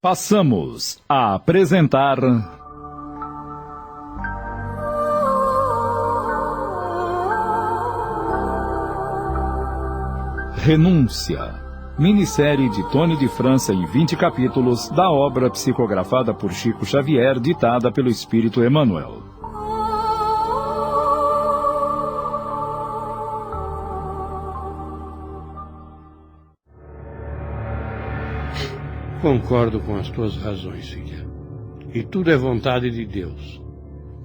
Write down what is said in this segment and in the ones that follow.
Passamos a apresentar Renúncia, minissérie de Tony de França em 20 capítulos da obra psicografada por Chico Xavier, ditada pelo Espírito Emmanuel. Concordo com as tuas razões, filha. E tudo é vontade de Deus.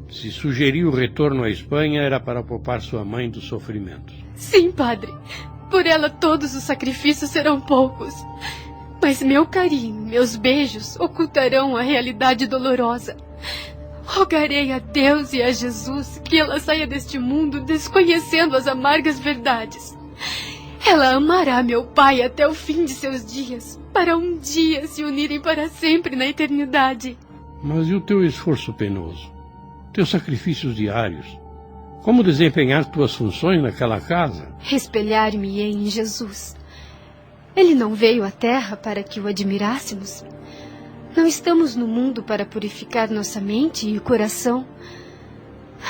Se sugeriu o retorno à Espanha, era para poupar sua mãe dos sofrimentos. Sim, padre. Por ela todos os sacrifícios serão poucos. Mas meu carinho, meus beijos ocultarão a realidade dolorosa. Rogarei a Deus e a Jesus que ela saia deste mundo desconhecendo as amargas verdades. Ela amará meu pai até o fim de seus dias, para um dia se unirem para sempre na eternidade. Mas e o teu esforço penoso? Teus sacrifícios diários? Como desempenhar tuas funções naquela casa? Espelhar-me-ei em Jesus. Ele não veio à terra para que o admirássemos. Não estamos no mundo para purificar nossa mente e coração.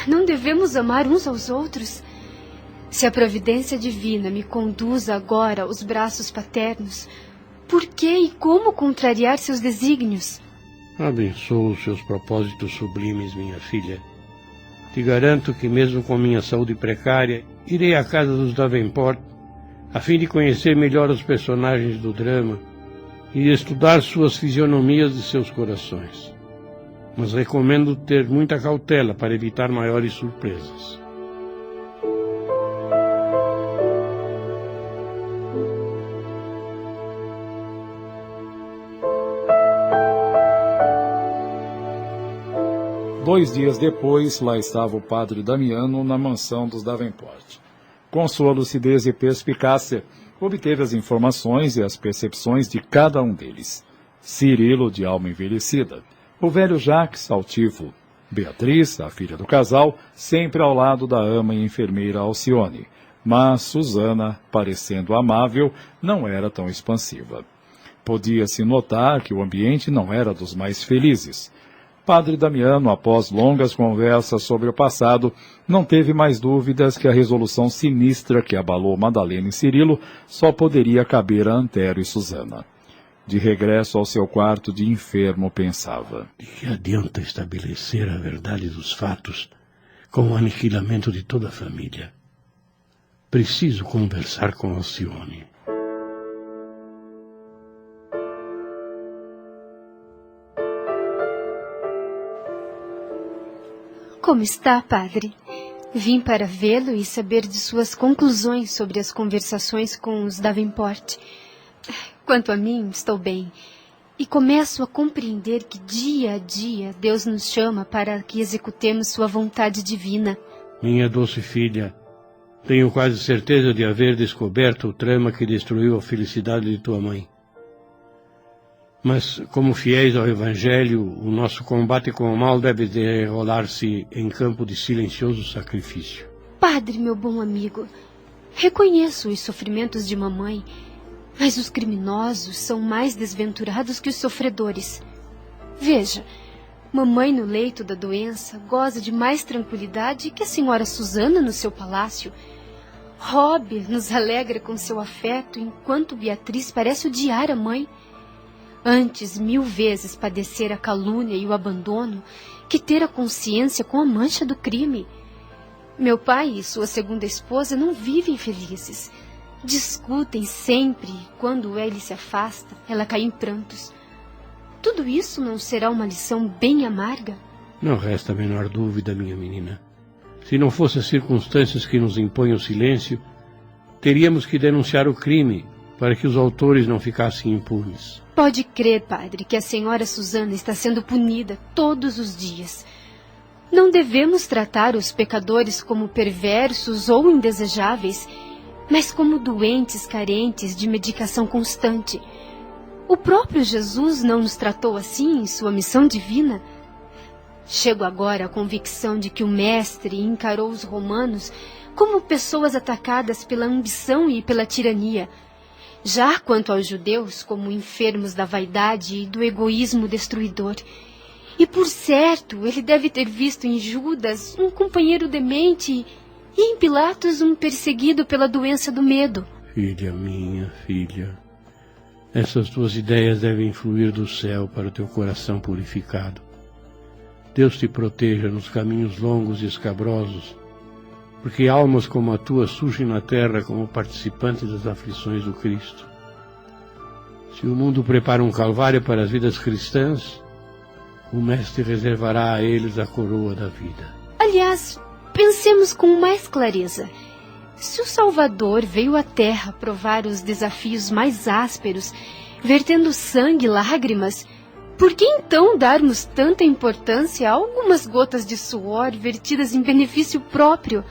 Não devemos amar uns aos outros. Se a providência divina me conduz agora aos braços paternos, por que e como contrariar seus desígnios? Abençoa os seus propósitos sublimes, minha filha. Te garanto que mesmo com minha saúde precária, irei à casa dos Davenport, a fim de conhecer melhor os personagens do drama e estudar suas fisionomias de seus corações. Mas recomendo ter muita cautela para evitar maiores surpresas. Dois dias depois, lá estava o padre Damiano na mansão dos Davenport. Com sua lucidez e perspicácia, obteve as informações e as percepções de cada um deles. Cirilo, de alma envelhecida, o velho Jacques, altivo, Beatriz, a filha do casal, sempre ao lado da ama e enfermeira Alcione, mas Susana, parecendo amável, não era tão expansiva. Podia-se notar que o ambiente não era dos mais felizes. Padre Damiano, após longas conversas sobre o passado, não teve mais dúvidas que a resolução sinistra que abalou Madalena e Cirilo só poderia caber a Antério e Susana. De regresso ao seu quarto de enfermo, pensava: De que adianta estabelecer a verdade dos fatos com o aniquilamento de toda a família? Preciso conversar com Alcione. Como está, padre? Vim para vê-lo e saber de suas conclusões sobre as conversações com os Davenport. Quanto a mim, estou bem. E começo a compreender que dia a dia Deus nos chama para que executemos sua vontade divina. Minha doce filha, tenho quase certeza de haver descoberto o trama que destruiu a felicidade de tua mãe. Mas, como fiéis ao Evangelho, o nosso combate com o mal deve desenrolar-se em campo de silencioso sacrifício. Padre, meu bom amigo, reconheço os sofrimentos de mamãe, mas os criminosos são mais desventurados que os sofredores. Veja, mamãe no leito da doença goza de mais tranquilidade que a senhora Susana no seu palácio. Rob nos alegra com seu afeto, enquanto Beatriz parece odiar a mãe. Antes 1000 vezes padecer a calúnia e o abandono que ter a consciência com a mancha do crime. Meu pai e sua segunda esposa não vivem felizes. Discutem sempre e quando ele se afasta, ela cai em prantos. Tudo isso não será uma lição bem amarga? Não resta a menor dúvida, minha menina. Se não fossem as circunstâncias que nos impõem o silêncio, teríamos que denunciar o crime para que os autores não ficassem impunes. Pode crer, padre, que a senhora Susana está sendo punida todos os dias. Não devemos tratar os pecadores como perversos ou indesejáveis, mas como doentes carentes de medicação constante. O próprio Jesus não nos tratou assim em sua missão divina? Chego agora à convicção de que o Mestre encarou os romanos como pessoas atacadas pela ambição e pela tirania. Já quanto aos judeus, como enfermos da vaidade e do egoísmo destruidor. E por certo, ele deve ter visto em Judas um companheiro demente e em Pilatos um perseguido pela doença do medo. Filha minha, filha, essas tuas ideias devem fluir do céu para o teu coração purificado. Deus te proteja nos caminhos longos e escabrosos, porque almas como a tua surgem na terra como participantes das aflições do Cristo. Se o mundo prepara um calvário para as vidas cristãs, o Mestre reservará a eles a coroa da vida. Aliás, pensemos com mais clareza. Se o Salvador veio à Terra provar os desafios mais ásperos, vertendo sangue e lágrimas, por que então darmos tanta importância a algumas gotas de suor vertidas em benefício próprio?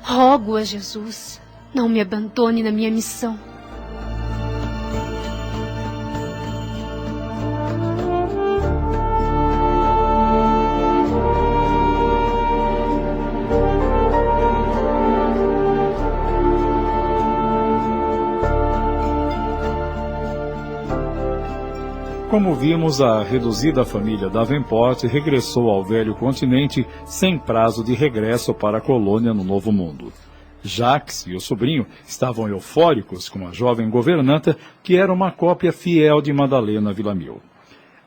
Rogo a Jesus, não me abandone na minha missão. Como vimos, a reduzida família Davenport regressou ao velho continente sem prazo de regresso para a colônia no Novo Mundo. Jacques e o sobrinho estavam eufóricos com a jovem governanta, que era uma cópia fiel de Madalena Villamil.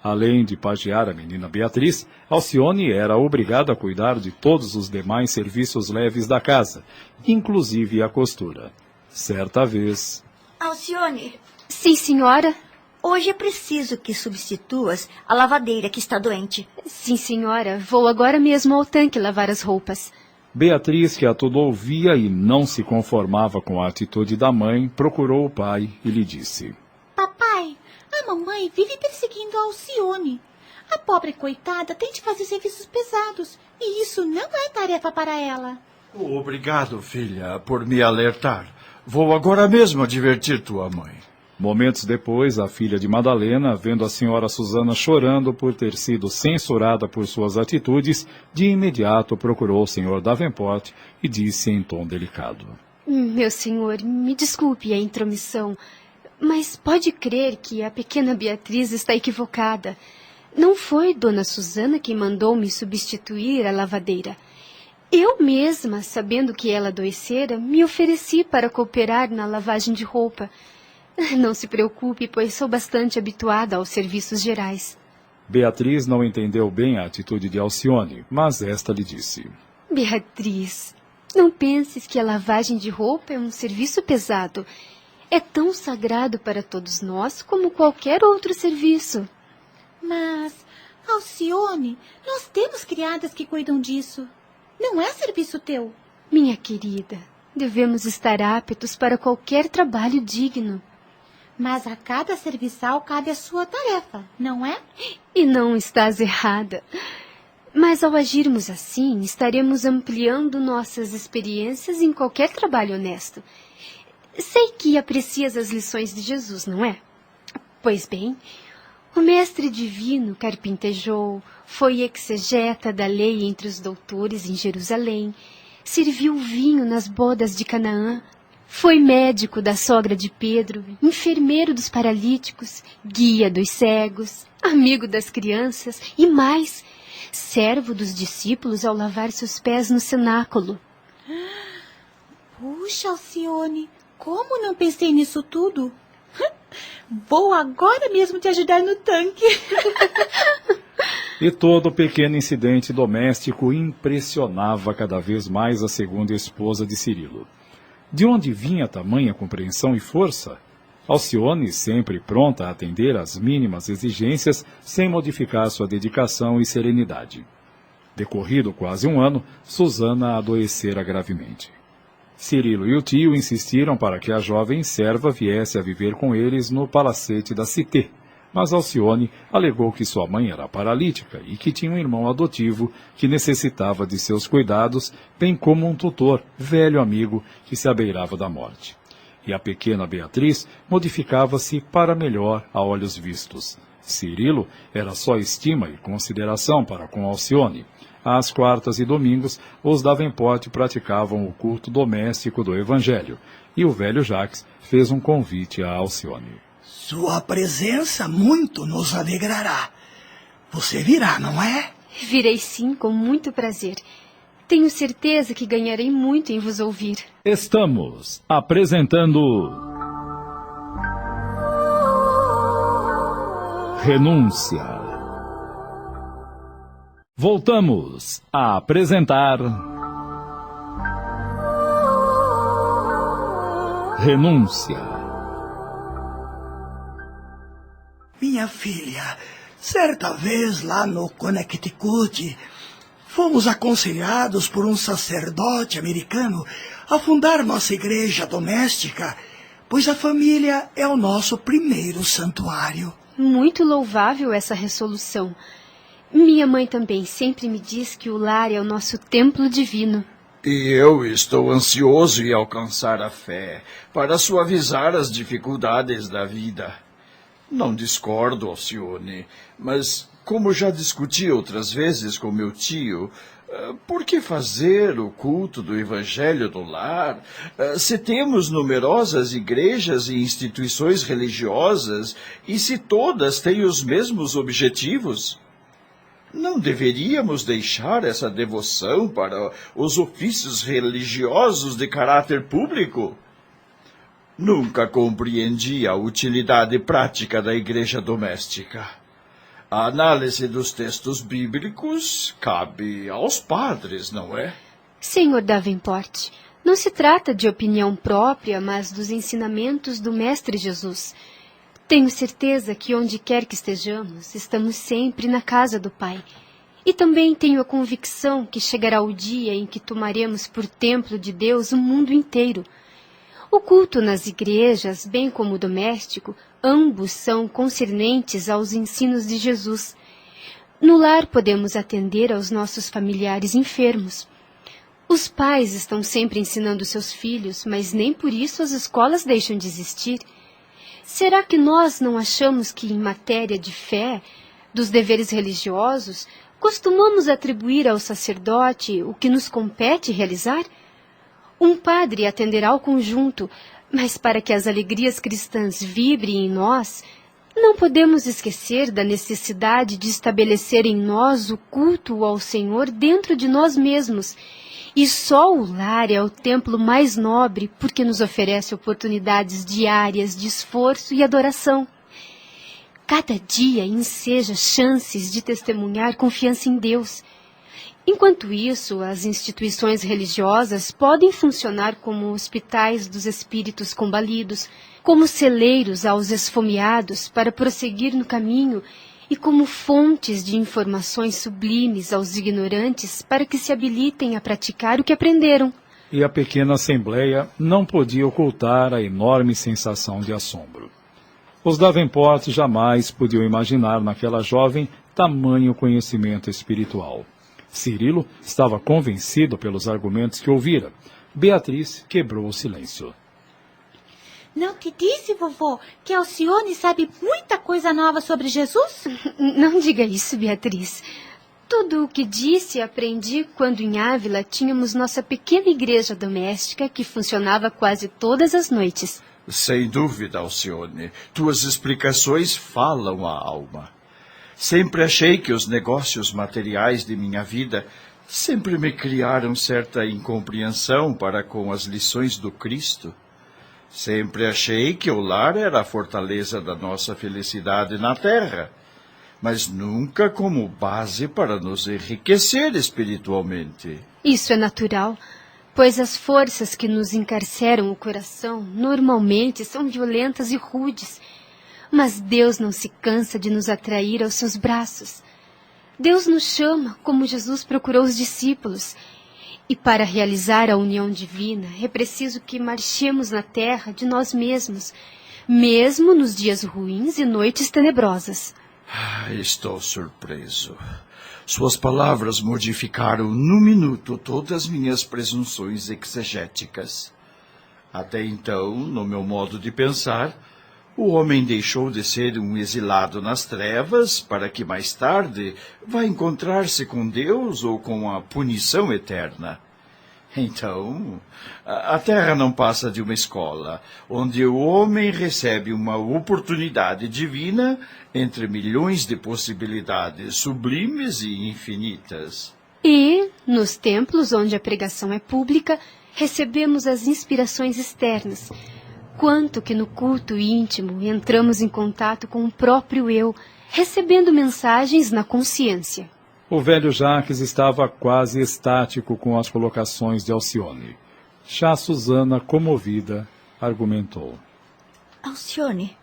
Além de pajear a menina Beatriz, Alcione era obrigada a cuidar de todos os demais serviços leves da casa, inclusive a costura. Certa vez... Alcione, Sim, senhora. hoje é preciso que substituas a lavadeira que está doente. Sim, senhora. Vou agora mesmo ao tanque lavar as roupas. Beatriz, que a tudo ouvia e não se conformava com a atitude da mãe, procurou o pai e lhe disse: Papai, a mamãe vive perseguindo a Alcione. A pobre coitada tem de fazer serviços pesados, e isso não é tarefa para ela. Obrigado, filha, por me alertar. Vou agora mesmo advertir tua mãe. Momentos depois, a filha de Madalena, vendo a senhora Susana chorando por ter sido censurada por suas atitudes, de imediato procurou o senhor Davenport e disse em tom delicado: Meu senhor, me desculpe a intromissão, mas pode crer que a pequena Beatriz está equivocada. Não foi Dona Susana quem mandou me substituir a lavadeira. Eu mesma, sabendo que ela adoecera, me ofereci para cooperar na lavagem de roupa. Não se preocupe, pois sou bastante habituada aos serviços gerais. Beatriz não entendeu bem a atitude de Alcione, mas esta lhe disse: Beatriz, não penses que a lavagem de roupa é um serviço pesado. É tão sagrado para todos nós como qualquer outro serviço. Mas, Alcione, nós temos criadas que cuidam disso. Não é serviço teu. Minha querida, devemos estar aptos para qualquer trabalho digno. Mas a cada serviçal cabe a sua tarefa, não é? E não estás errada. Mas ao agirmos assim, estaremos ampliando nossas experiências em qualquer trabalho honesto. Sei que aprecias as lições de Jesus, não é? Pois bem, o mestre divino carpintejou, foi exegeta da lei entre os doutores em Jerusalém, serviu vinho nas bodas de Canaã, foi médico da sogra de Pedro, enfermeiro dos paralíticos, guia dos cegos, amigo das crianças e mais, servo dos discípulos ao lavar seus pés no cenáculo. Puxa, Alcione, como não pensei nisso tudo? Vou agora mesmo te ajudar no tanque. E todo pequeno incidente doméstico impressionava cada vez mais a segunda esposa de Cirilo. De onde vinha tamanha compreensão e força? Alcione, sempre pronta a atender às mínimas exigências, sem modificar sua dedicação e serenidade. Decorrido quase um ano, Susana adoecera gravemente. Cirilo e o tio insistiram para que a jovem serva viesse a viver com eles no palacete da Cité, mas Alcione alegou que sua mãe era paralítica e que tinha um irmão adotivo que necessitava de seus cuidados, bem como um tutor, velho amigo, que se abeirava da morte. E a pequena Beatriz modificava-se para melhor a olhos vistos. Cirilo era só estima e consideração para com Alcione. Às quartas e domingos, os Davenport praticavam o culto doméstico do Evangelho, e o velho Jacques fez um convite a Alcione. Sua presença muito nos alegrará. Você virá, não é? Virei sim, com muito prazer. Tenho certeza que ganharei muito em vos ouvir. Estamos apresentando Renúncia. Voltamos a apresentar Renúncia. Minha filha, certa vez lá no Connecticut, fomos aconselhados por um sacerdote americano a fundar nossa igreja doméstica, pois a família é o nosso primeiro santuário. Muito louvável essa resolução. Minha mãe também sempre me diz que o lar é o nosso templo divino. E eu estou ansioso em alcançar a fé para suavizar as dificuldades da vida. Não discordo, Alcione, mas como já discuti outras vezes com meu tio, por que fazer o culto do Evangelho no lar, se temos numerosas igrejas e instituições religiosas e se todas têm os mesmos objetivos? Não deveríamos deixar essa devoção para os ofícios religiosos de caráter público? Nunca compreendi a utilidade prática da igreja doméstica. A análise dos textos bíblicos cabe aos padres, não é? Senhor Davenport, não se trata de opinião própria, mas dos ensinamentos do Mestre Jesus. Tenho certeza que onde quer que estejamos, estamos sempre na casa do Pai. E também tenho a convicção que chegará o dia em que tomaremos por templo de Deus o mundo inteiro. O culto nas igrejas, bem como o doméstico, ambos são concernentes aos ensinos de Jesus. No lar podemos atender aos nossos familiares enfermos. Os pais estão sempre ensinando seus filhos, mas nem por isso as escolas deixam de existir. Será que nós não achamos que, em matéria de fé, dos deveres religiosos, costumamos atribuir ao sacerdote o que nos compete realizar? Um padre atenderá ao conjunto, mas para que as alegrias cristãs vibrem em nós, não podemos esquecer da necessidade de estabelecer em nós o culto ao Senhor dentro de nós mesmos. E só o lar é o templo mais nobre porque nos oferece oportunidades diárias de esforço e adoração. Cada dia enseja chances de testemunhar confiança em Deus. Enquanto isso, as instituições religiosas podem funcionar como hospitais dos espíritos combalidos, como celeiros aos esfomeados para prosseguir no caminho e como fontes de informações sublimes aos ignorantes para que se habilitem a praticar o que aprenderam. E a pequena assembleia não podia ocultar a enorme sensação de assombro. Os Davenport jamais podiam imaginar naquela jovem tamanho conhecimento espiritual. Cirilo estava convencido pelos argumentos que ouvira. Beatriz quebrou o silêncio. Não te disse, vovô, que Alcione sabe muita coisa nova sobre Jesus? Não diga isso, Beatriz. Tudo o que disse aprendi quando em Ávila tínhamos nossa pequena igreja doméstica que funcionava quase todas as noites. Sem dúvida, Alcione. Tuas explicações falam a alma. Sempre achei que os negócios materiais de minha vida sempre me criaram certa incompreensão para com as lições do Cristo. Sempre achei que o lar era a fortaleza da nossa felicidade na terra, mas nunca como base para nos enriquecer espiritualmente. Isso é natural, pois as forças que nos encarceram o coração normalmente são violentas e rudes. Mas Deus não se cansa de nos atrair aos seus braços. Deus nos chama como Jesus procurou os discípulos. E para realizar a união divina, é preciso que marchemos na terra de nós mesmos, mesmo nos dias ruins e noites tenebrosas. Estou surpreso. Suas palavras modificaram num minuto todas as minhas presunções exegéticas. Até então, no meu modo de pensar, O homem deixou de ser um exilado nas trevas para que mais tarde vá encontrar-se com Deus ou com a punição eterna. Então, a Terra não passa de uma escola, onde o homem recebe uma oportunidade divina entre milhões de possibilidades sublimes e infinitas. E, nos templos onde a pregação é pública, recebemos as inspirações externas, quanto que no culto íntimo entramos em contato com o próprio eu, recebendo mensagens na consciência. O velho Jacques estava quase estático com as colocações de Alcione. Já Susana, comovida, argumentou. Alcione,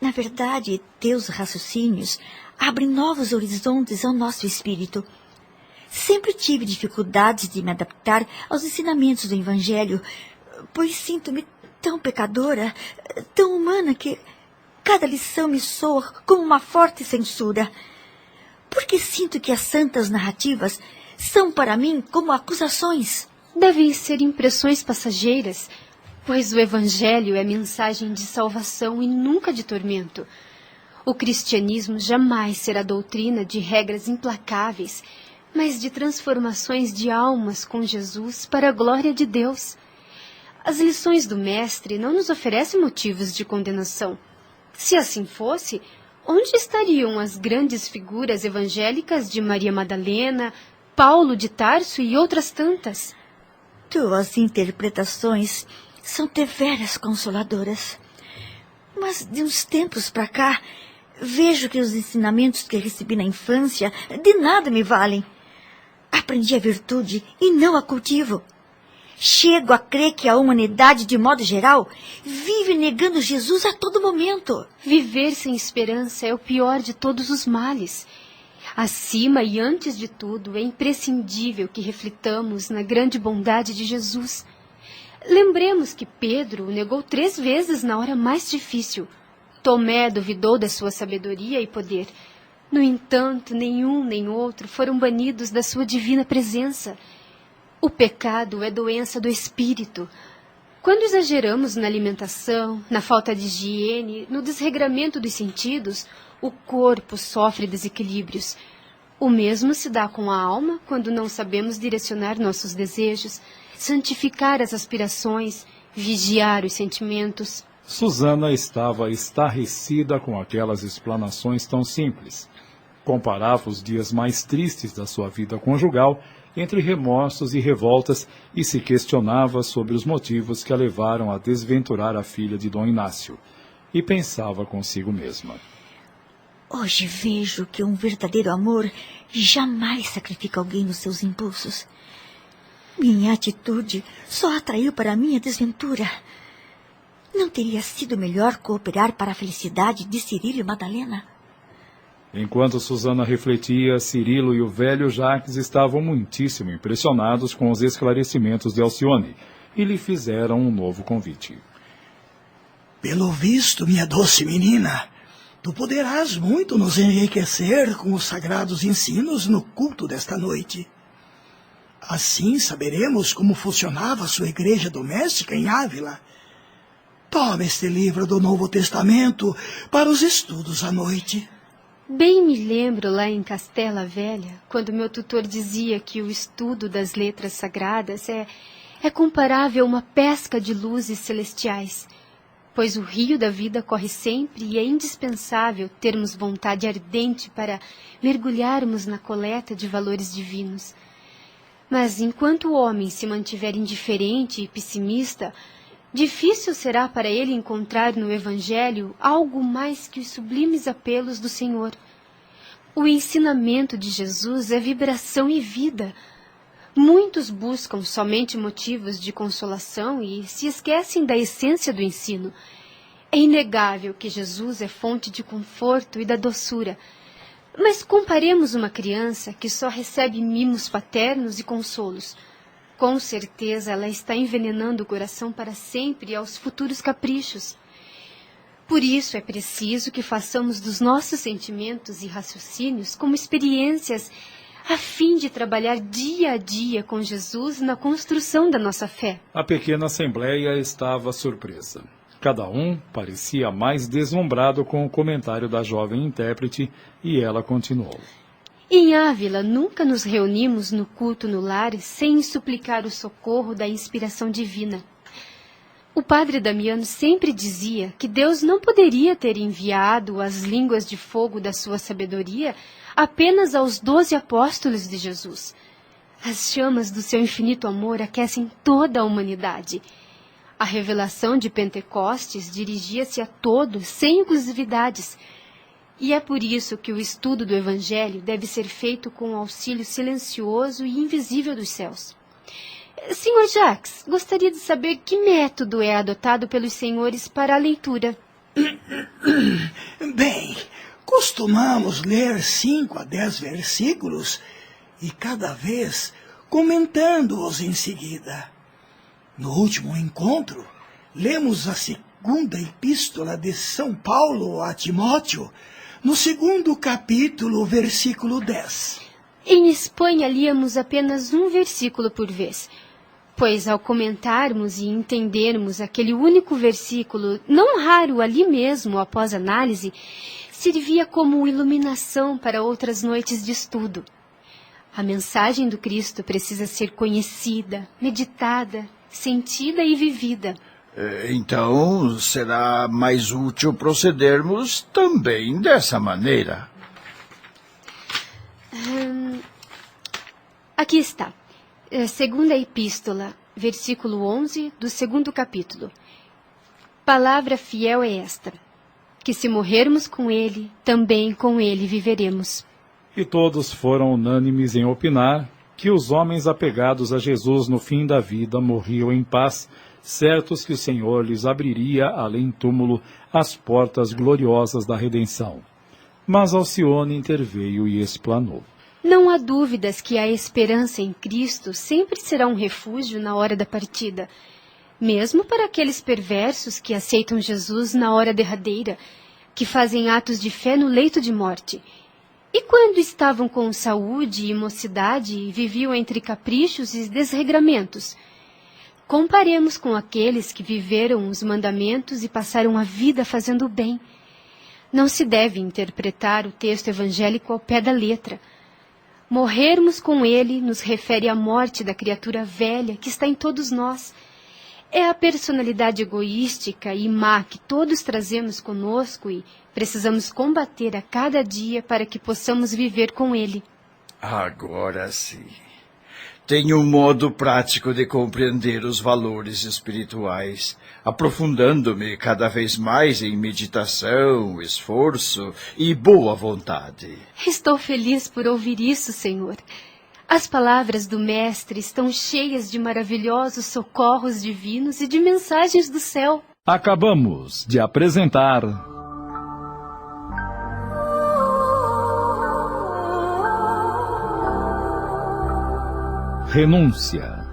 na verdade, teus raciocínios abrem novos horizontes ao nosso espírito. Sempre tive dificuldades de me adaptar aos ensinamentos do Evangelho, pois sinto-me tão pecadora, tão humana, que cada lição me soa como uma forte censura. Porque sinto que as santas narrativas são para mim como acusações. Devem ser impressões passageiras, pois o Evangelho é mensagem de salvação e nunca de tormento. O cristianismo jamais será doutrina de regras implacáveis, mas de transformações de almas com Jesus para a glória de Deus. As lições do Mestre não nos oferecem motivos de condenação. Se assim fosse, onde estariam as grandes figuras evangélicas de Maria Madalena, Paulo de Tarso e outras tantas? Tuas interpretações são deveras consoladoras. Mas de uns tempos para cá, vejo que os ensinamentos que recebi na infância de nada me valem. Aprendi a virtude e não a cultivo. Chego a crer que a humanidade, de modo geral, vive negando Jesus a todo momento. Viver sem esperança é o pior de todos os males. Acima e antes de tudo, é imprescindível que reflitamos na grande bondade de Jesus. Lembremos que Pedro o negou 3 vezes na hora mais difícil. Tomé duvidou da sua sabedoria e poder. No entanto, nenhum nem outro foram banidos da sua divina presença. O pecado é doença do espírito. Quando exageramos na alimentação, na falta de higiene, no desregramento dos sentidos, o corpo sofre desequilíbrios. O mesmo se dá com a alma quando não sabemos direcionar nossos desejos, santificar as aspirações, vigiar os sentimentos. Susana estava estarrecida com aquelas explanações tão simples. Comparava os dias mais tristes da sua vida conjugal entre remorsos e revoltas e se questionava sobre os motivos que a levaram a desventurar a filha de Dom Inácio. E pensava consigo mesma. Hoje vejo que um verdadeiro amor jamais sacrifica alguém nos seus impulsos. Minha atitude só atraiu para mim a desventura. Não teria sido melhor cooperar para a felicidade de Cirilo e Madalena? Enquanto Susana refletia, Cirilo e o velho Jacques estavam muitíssimo impressionados com os esclarecimentos de Alcione e lhe fizeram um novo convite. Pelo visto, minha doce menina, tu poderás muito nos enriquecer com os sagrados ensinos no culto desta noite. Assim saberemos como funcionava sua igreja doméstica em Ávila. Toma este livro do Novo Testamento para os estudos à noite. Bem me lembro lá em Castela Velha, quando meu tutor dizia que o estudo das letras sagradas é comparável a uma pesca de luzes celestiais, pois o rio da vida corre sempre e é indispensável termos vontade ardente para mergulharmos na coleta de valores divinos. Mas enquanto o homem se mantiver indiferente e pessimista, difícil será para ele encontrar no Evangelho algo mais que os sublimes apelos do Senhor. O ensinamento de Jesus é vibração e vida. Muitos buscam somente motivos de consolação e se esquecem da essência do ensino. É inegável que Jesus é fonte de conforto e da doçura. Mas comparemos uma criança que só recebe mimos paternos e consolos. Com certeza ela está envenenando o coração para sempre aos futuros caprichos. Por isso é preciso que façamos dos nossos sentimentos e raciocínios como experiências, a fim de trabalhar dia a dia com Jesus na construção da nossa fé. A pequena assembleia estava surpresa. Cada um parecia mais deslumbrado com o comentário da jovem intérprete e ela continuou. Em Ávila, nunca nos reunimos no culto no lar sem suplicar o socorro da inspiração divina. O padre Damiano sempre dizia que Deus não poderia ter enviado as línguas de fogo da sua sabedoria apenas aos 12 apóstolos de Jesus. As chamas do seu infinito amor aquecem toda a humanidade. A revelação de Pentecostes dirigia-se a todos, sem exclusividades. E é por isso que o estudo do Evangelho deve ser feito com o auxílio silencioso e invisível dos céus. Sr. Jacques, gostaria de saber que método é adotado pelos senhores para a leitura. Bem, costumamos ler 5 a 10 versículos e cada vez comentando-os em seguida. No último encontro, lemos a segunda epístola de São Paulo a Timóteo, no 2º capítulo, versículo 10. Em Espanha, líamos apenas um versículo por vez, pois ao comentarmos e entendermos aquele único versículo, não raro ali mesmo após análise, servia como iluminação para outras noites de estudo. A mensagem do Cristo precisa ser conhecida, meditada, sentida e vivida. Então, será mais útil procedermos também dessa maneira. Aqui está. Segunda epístola, versículo 11 do 2º capítulo. Palavra fiel é esta, que se morrermos com ele, também com ele viveremos. E todos foram unânimes em opinar que os homens apegados a Jesus no fim da vida morriam em paz, certos que o Senhor lhes abriria, além túmulo, as portas gloriosas da redenção. Mas Alcione interveio e explanou. Não há dúvidas que a esperança em Cristo sempre será um refúgio na hora da partida, mesmo para aqueles perversos que aceitam Jesus na hora derradeira, que fazem atos de fé no leito de morte. E quando estavam com saúde e mocidade e viviam entre caprichos e desregramentos? Comparemos com aqueles que viveram os mandamentos e passaram a vida fazendo o bem. Não se deve interpretar o texto evangélico ao pé da letra. Morrermos com ele nos refere à morte da criatura velha que está em todos nós. É a personalidade egoística e má que todos trazemos conosco e precisamos combater a cada dia para que possamos viver com ele. Agora sim. Tenho um modo prático de compreender os valores espirituais, aprofundando-me cada vez mais em meditação, esforço e boa vontade. Estou feliz por ouvir isso, Senhor. As palavras do Mestre estão cheias de maravilhosos socorros divinos e de mensagens do céu. Acabamos de apresentar Renúncia,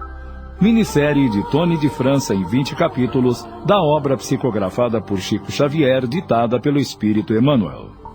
minissérie de Tony de França em 20 capítulos da obra psicografada por Chico Xavier, ditada pelo Espírito Emmanuel.